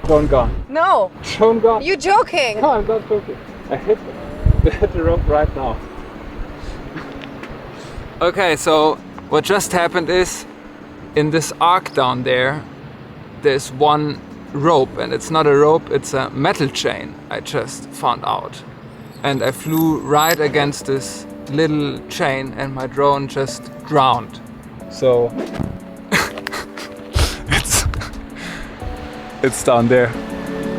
Drone gone. No. Drone gone. You joking? No, I'm not joking. I hit the rope right now. Okay, so what just happened is, in this arc down there, there's one rope, and it's not a rope, it's a metal chain, I just found out. And I flew right against this little chain and my drone just drowned. So it's down there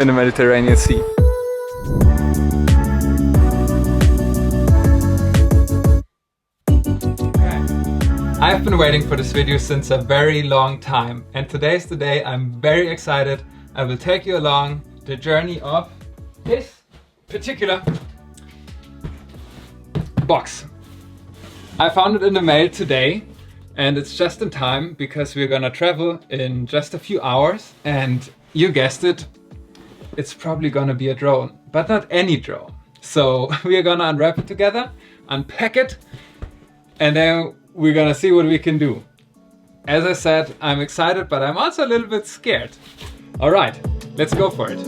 in the Mediterranean Sea. I've been waiting for this video since a very long time, and today's the day. I'm very excited. I will take you along the journey of this particular box. I found it in the mail today, and it's just in time because we're gonna travel in just a few hours, and you guessed it, it's probably gonna be a drone, but not any drone. So we are gonna unwrap it together, unpack it, and then we're gonna see what we can do. As I said, I'm excited, but I'm also a little bit scared. All right, let's go for it.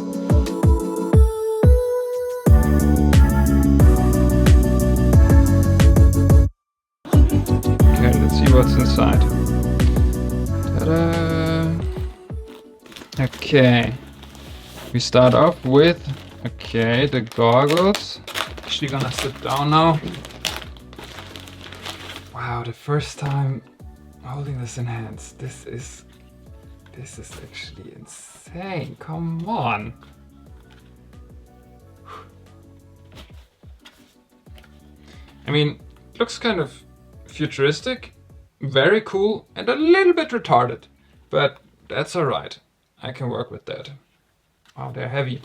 Okay, let's see what's inside. Ta-da! Okay, we start off with, okay, the goggles. Actually gonna sit down now. Wow, the first time holding this in hands. This is actually insane. Come on. I mean, it looks kind of futuristic, very cool, and a little bit retarded, but that's alright. I can work with that. Wow, they're heavy.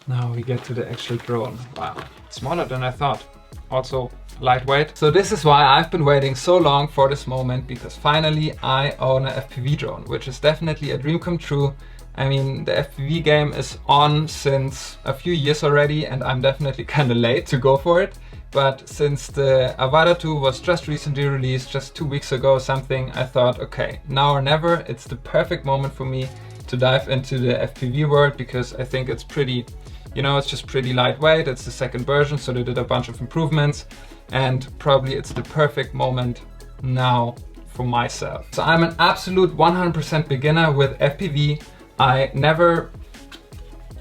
Now we get to the actual drone. Wow, smaller than I thought. Also lightweight. So this is why I've been waiting so long for this moment, because finally I own an FPV drone, which is definitely a dream come true. I mean, the FPV game is on since a few years already, and I'm definitely kind of late to go for it. But since the AVATA 2 was just recently released, just 2 weeks ago or something, I thought, okay, now or never, it's the perfect moment for me to dive into the FPV world, because I think it's pretty, you know, it's just pretty lightweight. It's the second version, so they did a bunch of improvements, and probably it's the perfect moment now for myself. So I'm an absolute 100% beginner with FPV. I never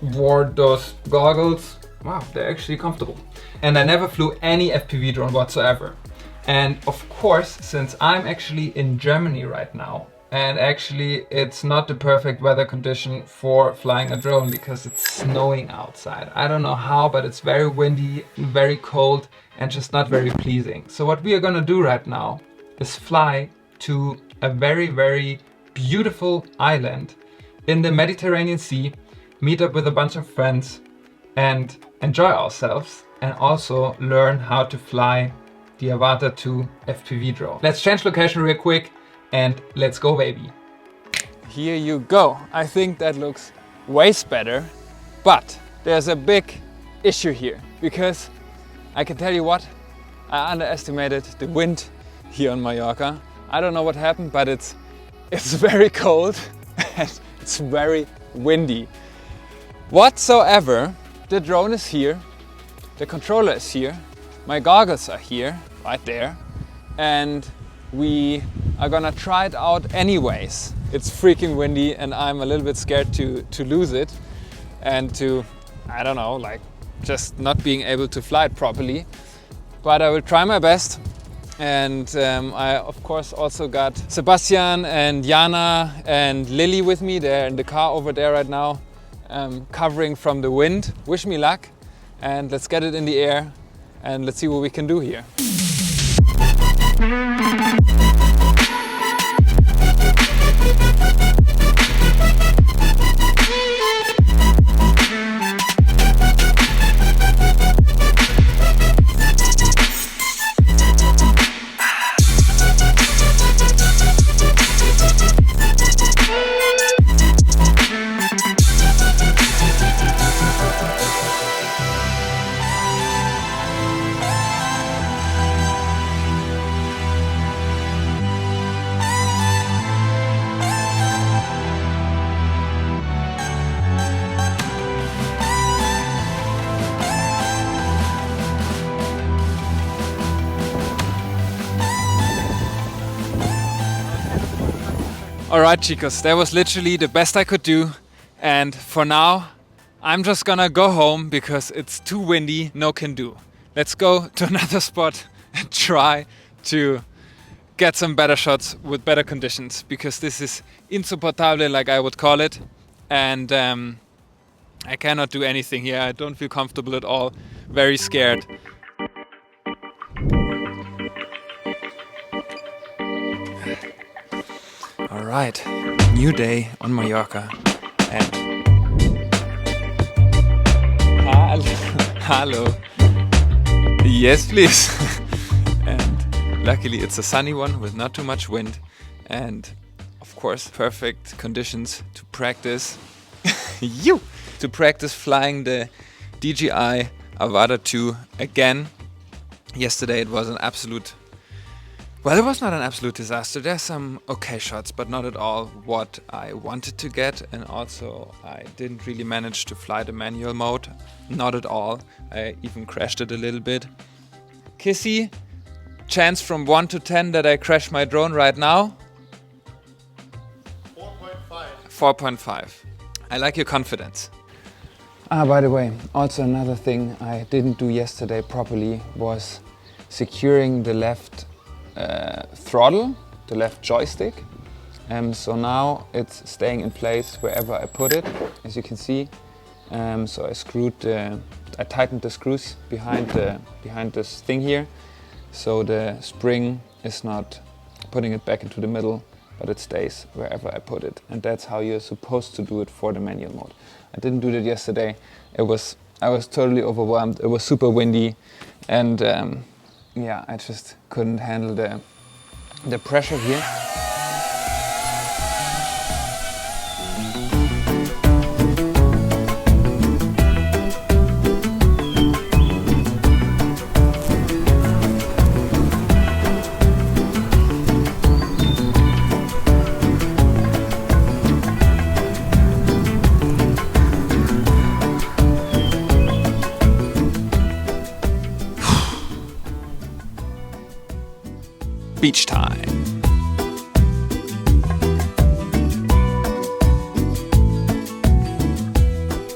wore those goggles. Wow, they're actually comfortable. And I never flew any FPV drone whatsoever. And of course, since I'm actually in Germany right now, and actually it's not the perfect weather condition for flying a drone because it's snowing outside. I don't know how, but it's very windy, very cold, and just not very pleasing. So what we are gonna do right now is fly to a very, very beautiful island in the Mediterranean Sea, meet up with a bunch of friends, and enjoy ourselves, and also learn how to fly the AVATA 2 FPV drone. Let's change location real quick and let's go, baby. Here you go. I think that looks way better, but there's a big issue here, because I can tell you what, I underestimated the wind here on Mallorca. I don't know what happened, but it's very cold and it's very windy. Whatsoever, the drone is here, the controller is here, my goggles are here, right there, and we are gonna try it out anyways. It's freaking windy and I'm a little bit scared to lose it and to, I don't know, like just not being able to fly it properly. But I will try my best. And I of course also got Sebastian and Jana and Lily with me. They're in the car over there right now, covering from the wind. Wish me luck, and let's get it in the air and let's see what we can do here. Alright chicos, that was literally the best I could do, and for now I'm just gonna go home because it's too windy, no can do. Let's go to another spot and try to get some better shots with better conditions, because this is insoportable, like I would call it, and I cannot do anything here. I don't feel comfortable at all, very scared. Alright, new day on Mallorca, and hello, yes please. And luckily it's a sunny one with not too much wind, and of course perfect conditions to practice to practice flying the DJI AVATA 2 again. Yesterday it was an absolute, well, it was not an absolute disaster. There's some okay shots, but not at all what I wanted to get. And also I didn't really manage to fly the manual mode. Not at all. I even crashed it a little bit. Kissy, chance from 1 to 10 that I crash my drone right now? 4.5. 4.5. I like your confidence. By the way, also another thing I didn't do yesterday properly was securing the left throttle, the left joystick. So now it's staying in place wherever I put it, as you can see. So I tightened the screws behind this thing here, so the spring is not putting it back into the middle, but it stays wherever I put it. And that's how you're supposed to do it for the manual mode. I didn't do that yesterday. I was totally overwhelmed. It was super windy, and yeah, I just couldn't handle the pressure here. Beach time.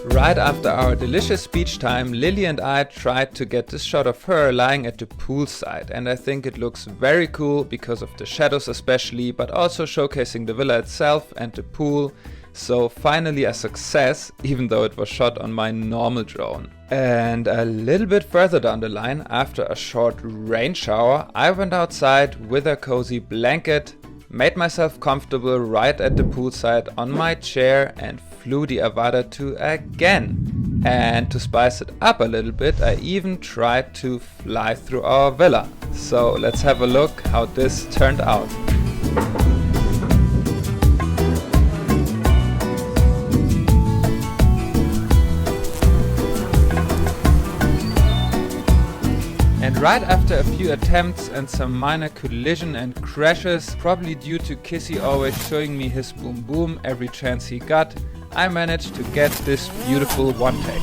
Right after our delicious beach time, Lily and I tried to get this shot of her lying at the poolside, and I think it looks very cool because of the shadows especially, but also showcasing the villa itself and the pool. So finally a success, even though it was shot on my normal drone. And a little bit further down the line, after a short rain shower, I went outside with a cozy blanket, made myself comfortable right at the poolside on my chair, and flew the AVATA 2 again. And to spice it up a little bit, I even tried to fly through our villa. So let's have a look how this turned out. And right after a few attempts and some minor collision and crashes, probably due to Kissy always showing me his boom boom every chance he got, I managed to get this beautiful one take.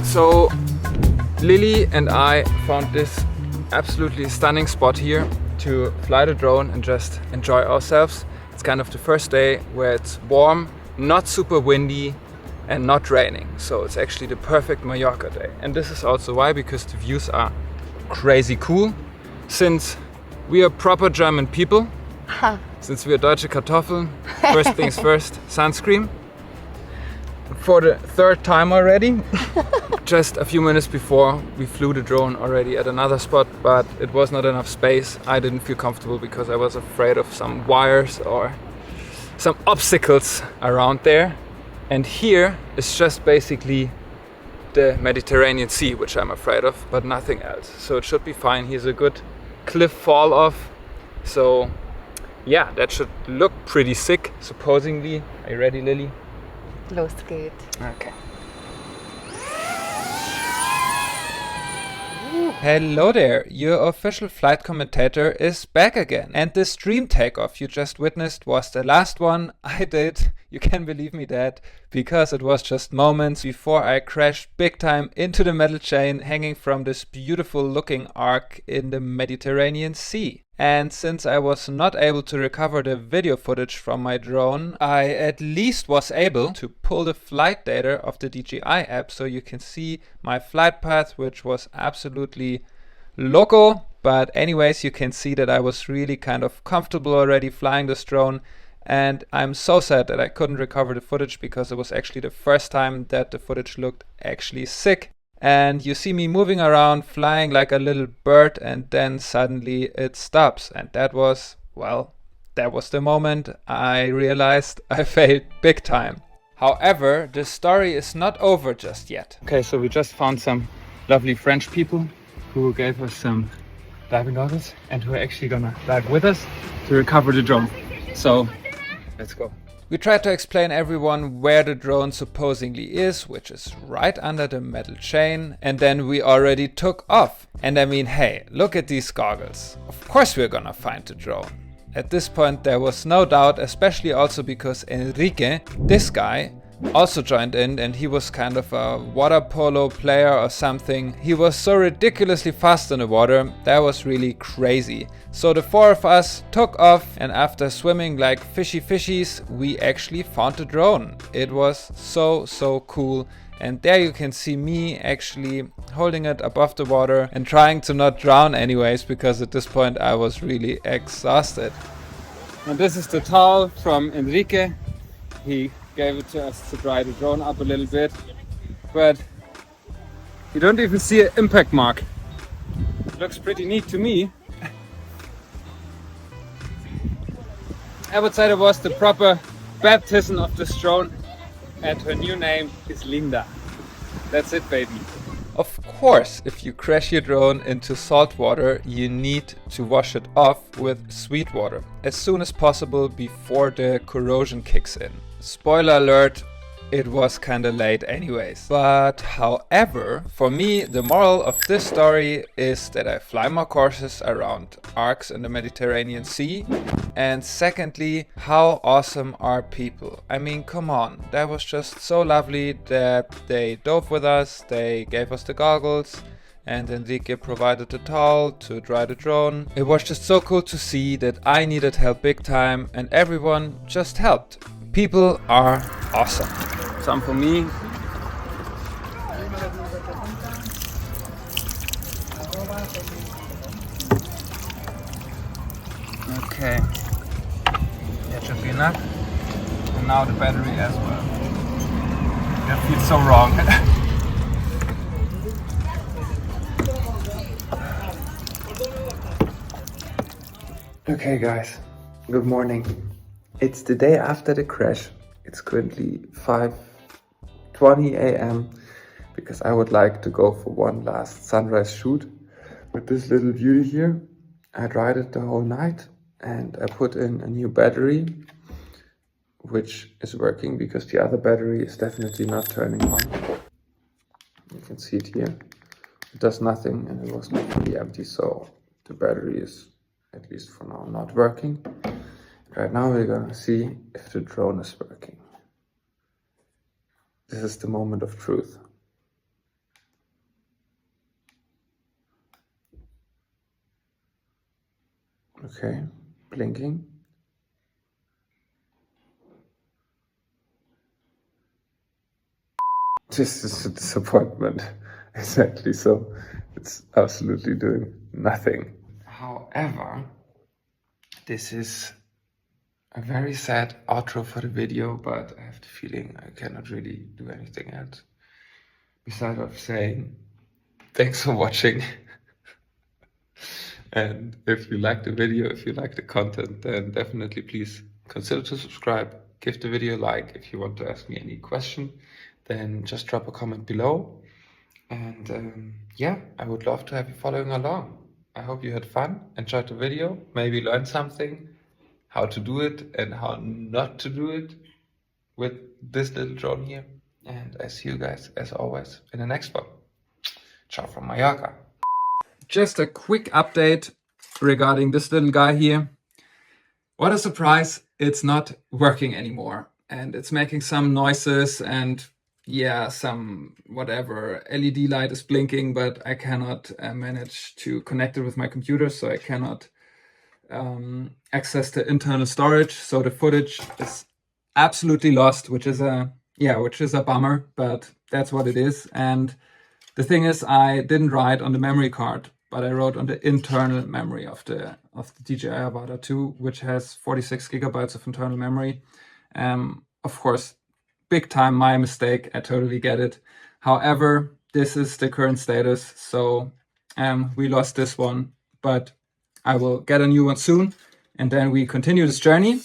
So Lily and I found this absolutely stunning spot here to fly the drone and just enjoy ourselves. It's kind of the first day where it's warm, not super windy and not raining. So it's actually the perfect Mallorca day. And this is also why, because the views are crazy cool. Since we are proper German people, since we are deutsche Kartoffeln, first things first, sunscreen. For the third time already. Just a few minutes before we flew the drone already at another spot, but it was not enough space. I didn't feel comfortable because I was afraid of some wires or some obstacles around there. And here is just basically the Mediterranean Sea, which I'm afraid of, but nothing else. So it should be fine. Here's a good cliff fall off. So yeah, that should look pretty sick, supposedly. Are you ready, Lily? Los geht. Okay. Hello there, your official flight commentator is back again. And this stream takeoff you just witnessed was the last one I did, you can believe me that, because it was just moments before I crashed big time into the metal chain hanging from this beautiful looking arc in the Mediterranean Sea. And since I was not able to recover the video footage from my drone, I at least was able to pull the flight data of the DJI app so you can see my flight path, which was absolutely loco. But anyways, you can see that I was really kind of comfortable already flying this drone. And I'm so sad that I couldn't recover the footage because it was actually the first time that the footage looked actually sick. And you see me moving around, flying like a little bird, and then suddenly it stops. And that was, well, that was the moment I realized I failed big time. However, the story is not over just yet. Okay, so we just found some lovely French people who gave us some diving goggles and who are actually gonna dive with us to recover the drone. So, let's go. We tried to explain everyone where the drone supposedly is, which is right under the metal chain, and then we already took off. And I mean, hey, look at these goggles. Of course we're gonna find the drone. At this point there was no doubt, especially also because Enrique, this guy, also joined in, and he was kind of a water polo player or something. He was so ridiculously fast in the water, that was really crazy. So the four of us took off, and after swimming like fishies, we actually found the drone. It was so cool. And there you can see me actually holding it above the water and trying to not drown anyways, because at this point I was really exhausted. And this is the towel from Enrique. He gave it to us to dry the drone up a little bit, but you don't even see an impact mark. It looks pretty neat to me. I would say it was the proper baptism of this drone, and her new name is Linda. That's it, baby. Of course, if you crash your drone into salt water, you need to wash it off with sweet water as soon as possible before the corrosion kicks in. Spoiler alert, it was kinda late anyways. But however, for me, the moral of this story is that I fly more courses around arcs in the Mediterranean Sea. And secondly, how awesome are people? I mean, come on, that was just so lovely that they dove with us, they gave us the goggles, and Enrique provided the towel to dry the drone. It was just so cool to see that I needed help big time and everyone just helped. People are awesome. Some for me. Okay. That should be enough. And now the battery as well. That feels so wrong. Okay guys, good morning. It's the day after the crash. It's currently 5:20 a.m. because I would like to go for one last sunrise shoot with this little beauty here. I dried it the whole night and I put in a new battery, which is working because the other battery is definitely not turning on. You can see it here. It does nothing and it was completely empty, so the battery is, at least for now, not working. Right now we're gonna see if the drone is working. This is the moment of truth. Okay, blinking. This is a disappointment. Exactly, so it's absolutely doing nothing. However, this is a very sad outro for the video, but I have the feeling I cannot really do anything else besides of saying thanks for watching. And if you like the video, if you like the content, then definitely please consider to subscribe. Give the video a like. If you want to ask me any question, then just drop a comment below. And yeah, I would love to have you following along. I hope you had fun, enjoyed the video, maybe learned something. how to do it and how not to do it with this little drone here. And I see you guys, as always, in the next one. Ciao from Mallorca. Just a quick update regarding this little guy here. What a surprise, it's not working anymore. And it's making some noises and yeah, some whatever, LED light is blinking, but I cannot manage to connect it with my computer, so I cannot access the internal storage. So the footage is absolutely lost, which is a bummer, but that's what it is. And the thing is, I didn't write on the memory card, but I wrote on the internal memory of the DJI AVATA 2, which has 46 gigabytes of internal memory. Of course, big time my mistake. I totally get it. However, this is the current status. So we lost this one, but I will get a new one soon, and then we continue this journey.